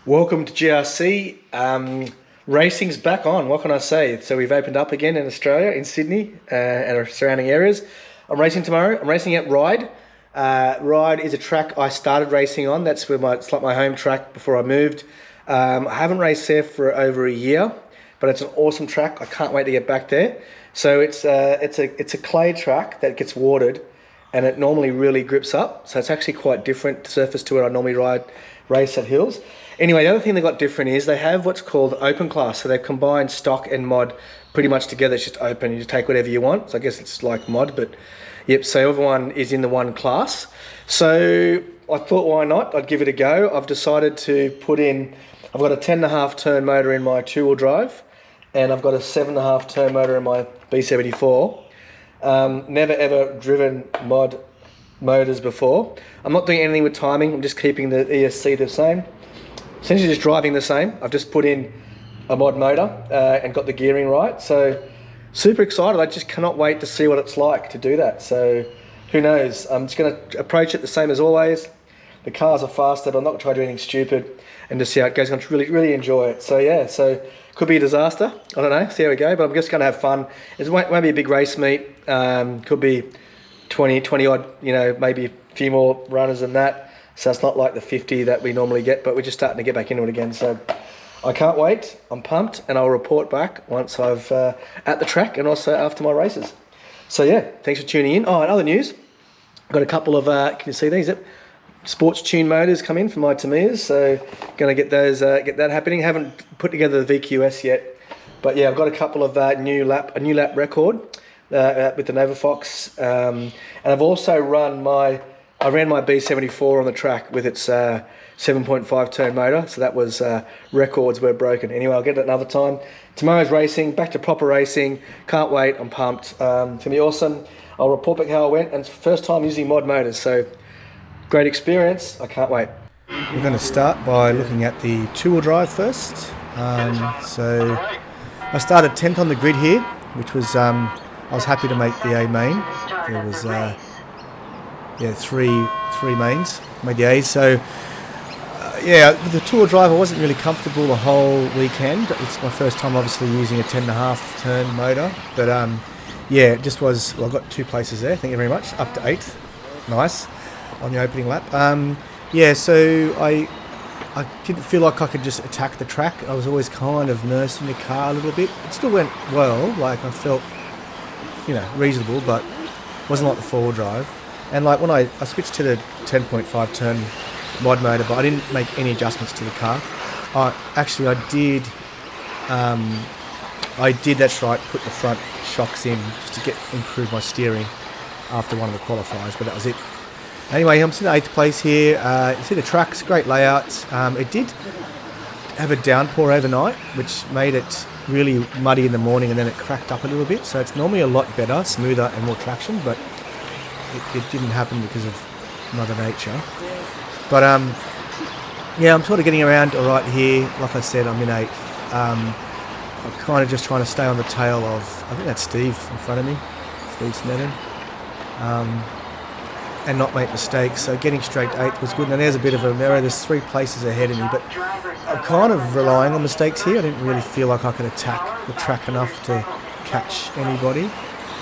Welcome to GRC. Racing's back on. What can I say? So we've opened up again in Australia, in Sydney and our surrounding areas. I'm racing tomorrow. I'm racing at Ryde. Ryde is a track I started racing on. It's like my home track before I moved. I haven't raced there for over a year, but it's an awesome track. I can't wait to get back there. So it's a clay track that gets watered, and it normally really grips up. So it's actually quite different surface to what I normally race at hills. Anyway, the other thing they got different is they have what's called open class. So they've combined stock and mod pretty much together. It's just open. You just take whatever you want. So I guess it's like mod, but yep. So everyone is in the one class. So I thought, why not? I'd give it a go. I've decided to put in, I've got a 10.5 turn motor in my two-wheel drive, and I've got a 7.5 turn motor in my B74. Never ever driven mod motors before. I'm not doing anything with timing. I'm just keeping the ESC the same. Essentially just driving the same. I've just put in a mod motor and got the gearing right. So super excited. I just cannot wait to see what it's like to do that. So who knows? I'm just going to approach it the same as always. The cars are faster, but I'm not going to try to do anything stupid and just see how it goes. I'm going to really, really enjoy it. So yeah, so could be a disaster. I don't know. See how we go. But I'm just going to have fun. It won't be a big race meet. Could be 20 odd, maybe a few more runners than that. So it's not like the 50 that we normally get, but we're just starting to get back into it again. So I can't wait. I'm pumped, and I'll report back once I've at the track and also after my races. So yeah, thanks for tuning in. Oh, and other news. I've got a couple of, can you see these? Yep. Sports tune motors come in for my Tamiyas, so going to get those, get that happening. Haven't put together the VQS yet, but yeah, I've got a couple of a new lap record with the Nova Fox, and I've also I ran my B74 on the track with its 7.5 turn motor, so that was records were broken. Anyway, I'll get it another time. Tomorrow's racing, back to proper racing. Can't wait. I'm pumped. It's gonna be awesome. I'll report back how I went, and it's the first time using mod motors, so great experience. I can't wait. We're going to start by looking at the two-wheel drive first. So I started 10th on the grid here, which was I was happy to make the A main. There was three mains, made the A's. So with the two-wheel drive, I wasn't really comfortable the whole weekend. It's my first time obviously using a 10.5 turn motor, but it just was. Well, I got two places there. Thank you very much. Up to 8th, nice on the opening lap. So I didn't feel like I could just attack the track. I was always kind of nursing the car a little bit. It still went well. Like I felt, reasonable, but wasn't like the four-wheel drive. And like when I switched to the 10.5 turn mod motor, but I didn't make any adjustments to the car. I did, that's right, put the front shocks in just to improve my steering after one of the qualifiers, but that was it. Anyway, I'm sitting in 8th place here. You see the track's great layout. It did have a downpour overnight, which made it really muddy in the morning, and then it cracked up a little bit. So it's normally a lot better, smoother and more traction, but it didn't happen because of Mother Nature. But I'm sort of getting around all right here. Like I said, I'm in 8th. I'm kind of just trying to stay on the tail of, I think that's Steve in front of me, Steve Sneddon, and not make mistakes. So getting straight 8th was good. Now there's a bit of an error. There's 3 places ahead of me, but I'm kind of relying on mistakes here. I didn't really feel like I could attack the track enough to catch anybody,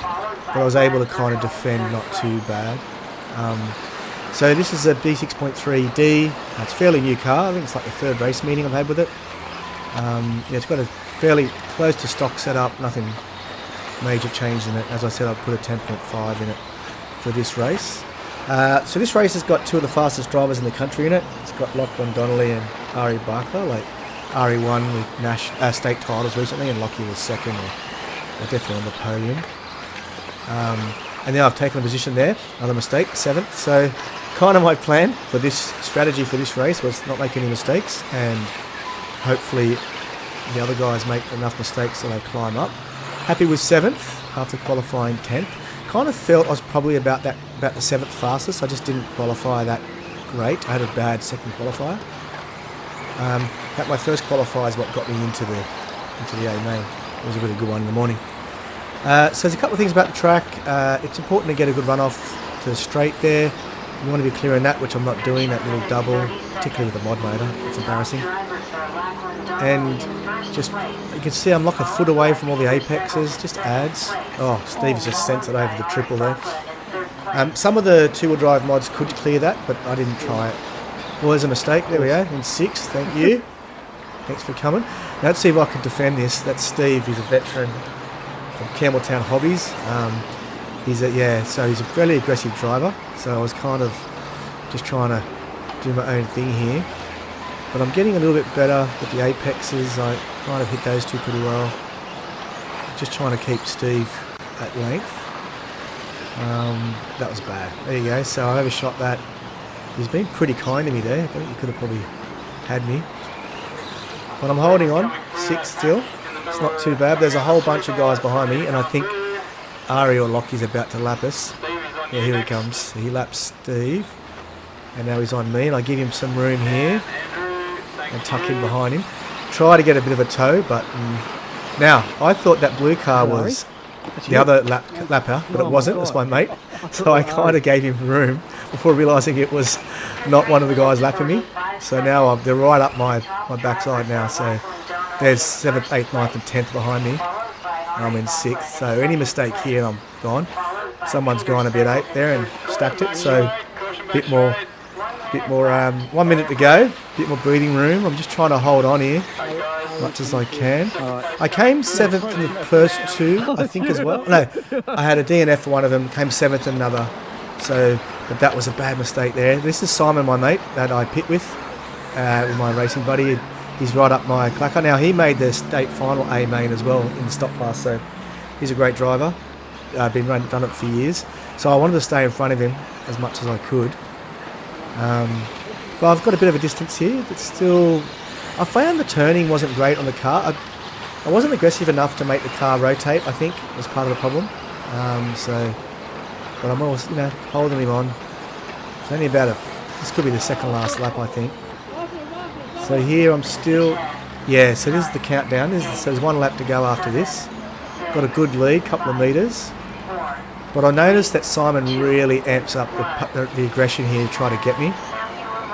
but I was able to kind of defend not too bad. So this is a B6.3D. It's a fairly new car. I think it's like the 3rd race meeting I've had with it. It's got a fairly close to stock setup, nothing major change in it. As I said, I've put a 10.5 in it for this race. So this race has got 2 of the fastest drivers in the country in it. It's got Lachlan Donnelly and Ari Barker. Like Ari won with state titles recently, and Lockie was 2nd, or definitely on the podium. And now I've taken a position there, another mistake, 7th. So kind of my plan for this strategy for this race was not make any mistakes, and hopefully the other guys make enough mistakes so they climb up. Happy with 7th after qualifying 10th. Kind of felt I was probably about the 7th fastest. I just didn't qualify that great. I had a bad 2nd qualifier. That my first qualifier is what got me into the A main. It was a really good one in the morning. So there's a couple of things about the track. It's important to get a good run off to the straight there. You want to be clearing that, which I'm not doing, that little double, particularly with the mod motor. It's embarrassing. And just, you can see I'm like a foot away from all the apexes, just adds. Oh, Steve's just sent it over the triple there. Some of the two-wheel drive mods could clear that, but I didn't try it. Well, there's a mistake. There we go, in 6th. Thank you. Thanks for coming. Now, let's see if I can defend this. That's Steve. He's a veteran from Campbelltown Hobbies. So he's a fairly aggressive driver. So I was kind of just trying to do my own thing here. But I'm getting a little bit better with the apexes. I kind of hit those two pretty well. Just trying to keep Steve at length. That was bad. There you go. So I overshot that. He's been pretty kind to me there. I think he could have probably had me. But I'm holding on. 6th still. It's not too bad. There's a whole bunch of guys behind me, and I think Ari or Lockie's about to lap us. Yeah, here he comes. He laps Steve. And now he's on me, and I give him some room here. And tuck in behind him. Try to get a bit of a tow, but... Now, I thought that blue car was the other lapper, but it wasn't. It's my mate. So I kind of gave him room before realising it was not one of the guys lapping me. So now they're right up my backside now. So there's 7th, 8th, 9th and 10th behind me. I'm in 6th. So any mistake here, I'm gone. Someone's gone a bit 8th there and stacked it. So a bit more 1 minute to go. A bit more breathing room. I'm just trying to hold on here as much as I can. I came 7th in the first 2, I think, as well. No, I had a DNF for one of them, came 7th in another. So, but that was a bad mistake there. This is Simon, my mate, that I pit with my racing buddy. He's right up my clacker. Now, he made the state final A main as well in the stock class, so he's a great driver. I've done it for years. So I wanted to stay in front of him as much as I could. But I've got a bit of a distance here, but still... I found the turning wasn't great on the car. I wasn't aggressive enough to make the car rotate, I think, was part of the problem. But I'm always, holding him on. It's only about this could be the second last lap, I think. So here I'm still, so this is the countdown. So there's 1 lap to go after this. Got a good lead, couple of metres. But I noticed that Simon really amps up the aggression here to try to get me.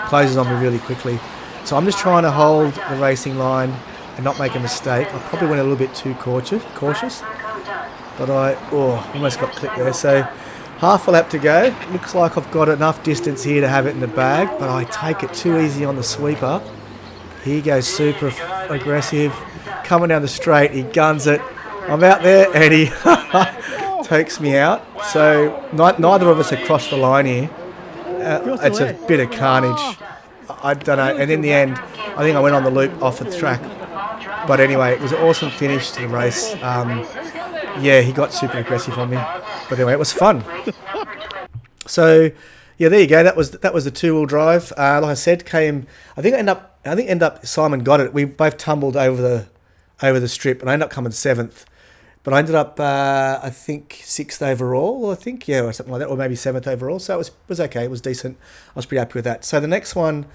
Closes on me really quickly. So I'm just trying to hold the racing line and not make a mistake. I probably went a little bit too cautious. But I almost got clipped there. So half a lap to go. Looks like I've got enough distance here to have it in the bag, but I take it too easy on the sweeper. He goes super aggressive. Coming down the straight, he guns it. I'm out there and he takes me out. So neither of us had crossed the line here. It's a bit of carnage. I don't know. And in the end, I think I went on the loop off the track. But anyway, it was an awesome finish to the race. He got super aggressive on me. But anyway, it was fun. So, there you go. That was the 2-wheel drive. Like I said, I think end up Simon got it. We both tumbled over the strip, and I ended up coming 7th. But I ended up, I think, 6th overall, or something like that, or maybe 7th overall. So it was okay. It was decent. I was pretty happy with that. So the next one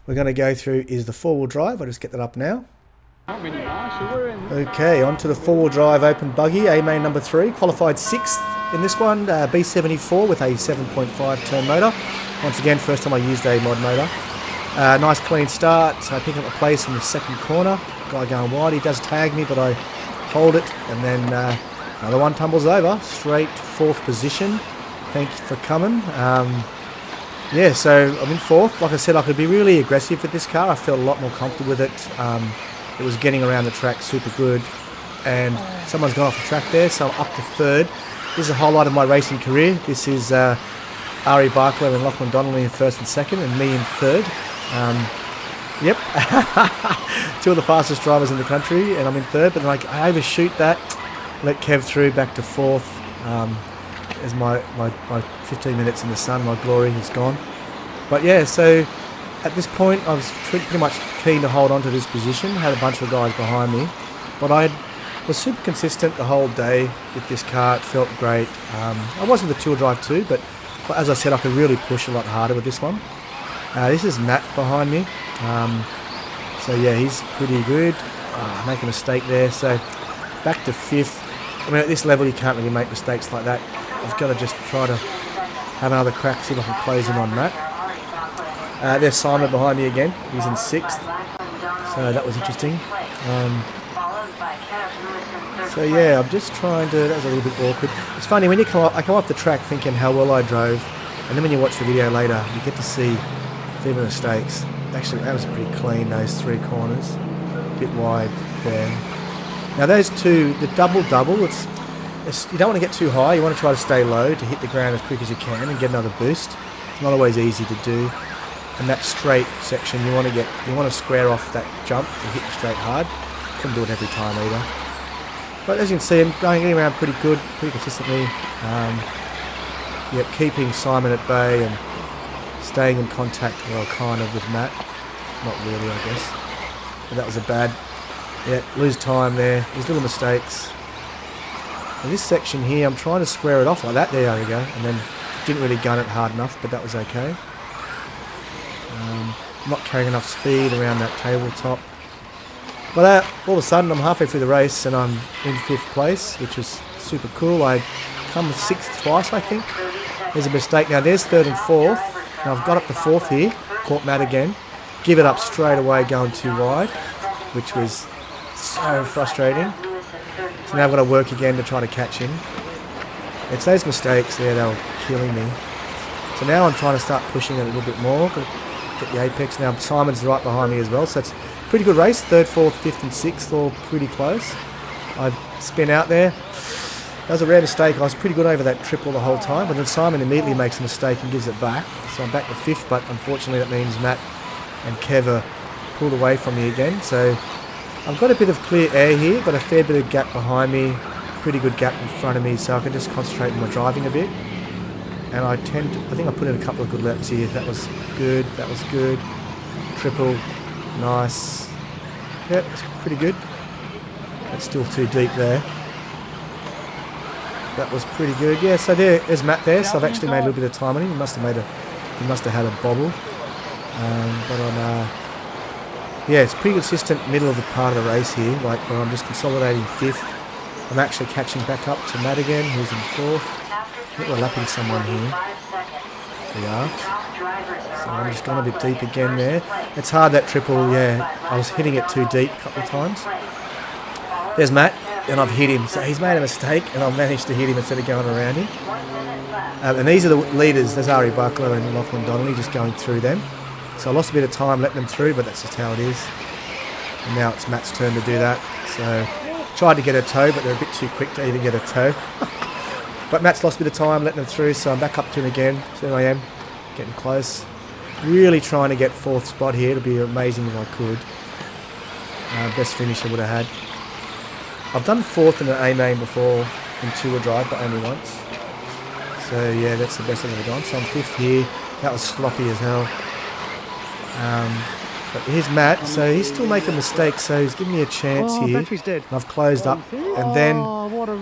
we're going to go through is the 4-wheel drive. I'll just get that up now. Okay, on to the 4-wheel drive open buggy, A main number 3. Qualified 6th in this one, B74 with a 7.5 turn motor. Once again, first time I used a mod motor. Nice clean start. I pick up a place in the second corner. Guy going wide. He does tag me, but I hold it, and then another one tumbles over. Straight 4th position. Thank you for coming. So I'm in 4th. Like I said, I could be really aggressive with this car. I felt a lot more comfortable with it. It was getting around the track super good, and someone's gone off the track there, so I'm up to 3rd. This is a highlight of my racing career. This is Ari Barklow and Lachlan Donnelly in 1st and 2nd, and me in 3rd. Two of the fastest drivers in the country, and I'm in 3rd, but I overshoot that, let Kev through back to 4th. As my 15 minutes in the sun, my glory is gone. But so at this point I was pretty much keen to hold on to this position. Had a bunch of guys behind me, but I was super consistent the whole day with this car. It felt great. I was with the 2-wheel drive too, but as I said, I could really push a lot harder with this one. This is Matt behind me. He's pretty good. Make a mistake there. So back to 5th. I mean, at this level, you can't really make mistakes like that. I've got to just try to have another crack, see if I can close in on Matt. There's Simon behind me again. He's in 6th. So that was interesting. So yeah, I'm just trying to, that was a little bit awkward. It's funny, when you I come off the track thinking how well I drove, and then when you watch the video later, you get to see the mistakes. Actually, that was pretty clean, those 3 corners. A bit wide there. Now those 2, the double-double, it's you don't want to get too high, you want to try to stay low to hit the ground as quick as you can and get another boost. It's not always easy to do. And that straight section, you want to square off that jump to hit the straight hard. Couldn't do it every time either. But as you can see, I'm getting around pretty good, pretty consistently. Yeah, keeping Simon at bay and staying in contact, well, kind of, with Matt. Not really, I guess. But that was a bad, yeah, lose time there. These little mistakes. And this section here, I'm trying to square it off like that. There we go. And then didn't really gun it hard enough, but that was okay. Not carrying enough speed around that tabletop. But all of a sudden, I'm halfway through the race and I'm in 5th place, which is super cool. I come 6th twice, I think. There's a mistake. Now, there's 3rd and 4th. Now, I've got up to 4th here. Caught Matt again. Give it up straight away going too wide, which was so frustrating. So now I've got to work again to try to catch him. It's those mistakes there that were killing me. So now I'm trying to start pushing it a little bit more. Get the apex. Now Simon's right behind me as well, so it's a pretty good race. 3rd, 4th, 5th and 6th, all pretty close. I spin out there. That was a rare mistake. I was pretty good over that triple the whole time, but then Simon immediately makes a mistake and gives it back. So I'm back to 5th, but unfortunately that means Matt and Kev are pulled away from me again. So I've got a bit of clear air here, got a fair bit of gap behind me, pretty good gap in front of me, so I can just concentrate on my driving a bit. And I think I put in a couple of good laps here. That was good, that was good. Triple, nice. Yep, it's pretty good. That's still too deep there. That was pretty good. Yeah, so there's Matt there, so I've actually made a little bit of time on him. He must have had a bobble. But I'm, yeah, it's pretty consistent middle of the part of the race here, like where I'm just consolidating 5th. I'm actually catching back up to Matt again, who's in 4th. I think we're lapping someone here. We are. So I'm just going a bit deep again there. It's hard, that triple, yeah. I was hitting it too deep a couple of times. There's Matt, and I've hit him. So he's made a mistake, and I've managed to hit him instead of going around him. And these are the leaders. There's Ari Buckler and Lachlan Donnelly just going through them. So I lost a bit of time letting them through, but that's just how it is. And now it's Matt's turn to do that. So tried to get a toe, but they're a bit too quick to even get a toe. But Matt's lost a bit of time letting them through, so I'm back up to him again. So there I am, getting close. Really trying to get 4th spot here. It'd be amazing if I could. Best finish I would have had. I've done 4th in an A-main before in 2-wheel drive, but only once. So yeah, that's the best I've ever done. So I'm 5th here. That was sloppy as hell. But here's Matt, so he's still making mistakes, so he's giving me a chance here. Battery's dead. And I've closed up, and then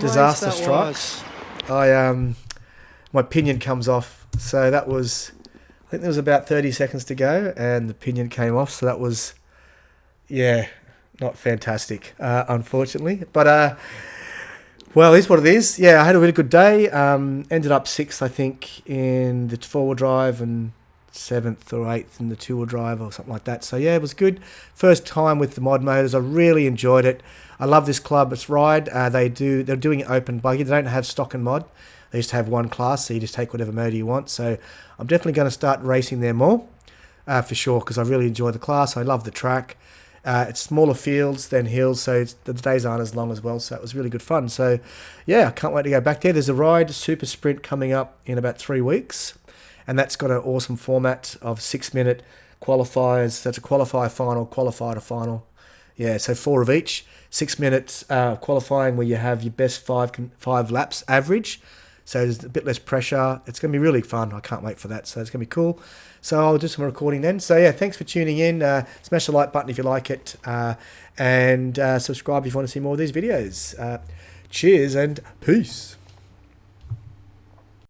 disaster strikes. My pinion comes off, so that was, I think there was about 30 seconds to go, and the pinion came off, so that was, yeah, not fantastic, unfortunately. But, well, it is what it is. Yeah, I had a really good day. Ended up 6th, I think, in the 4-wheel drive, and 7th or 8th in the 2-wheel drive or something like that. So yeah, it was good. First time with the mod motors. I really enjoyed it. I love this club. It's Ryde. They're doing it open buggy. They don't have stock and mod. They just have one class, so you just take whatever motor you want. So I'm definitely going to start racing there more, for sure, because I really enjoy the class. I love the track. It's smaller fields than hills, so the days aren't as long as well. So it was really good fun. So yeah, I can't wait to go back there. There's a Ryde Super Sprint coming up in about 3 weeks. And that's got an awesome format of 6-minute qualifiers. That's a qualifier final, qualifier to final. Yeah, so 4 of each. 6 minutes qualifying where you have your best 5 laps average. So there's a bit less pressure. It's going to be really fun. I can't wait for that. So it's going to be cool. So I'll do some recording then. So yeah, thanks for tuning in. Smash the like button if you like it. And subscribe if you want to see more of these videos. Cheers and peace.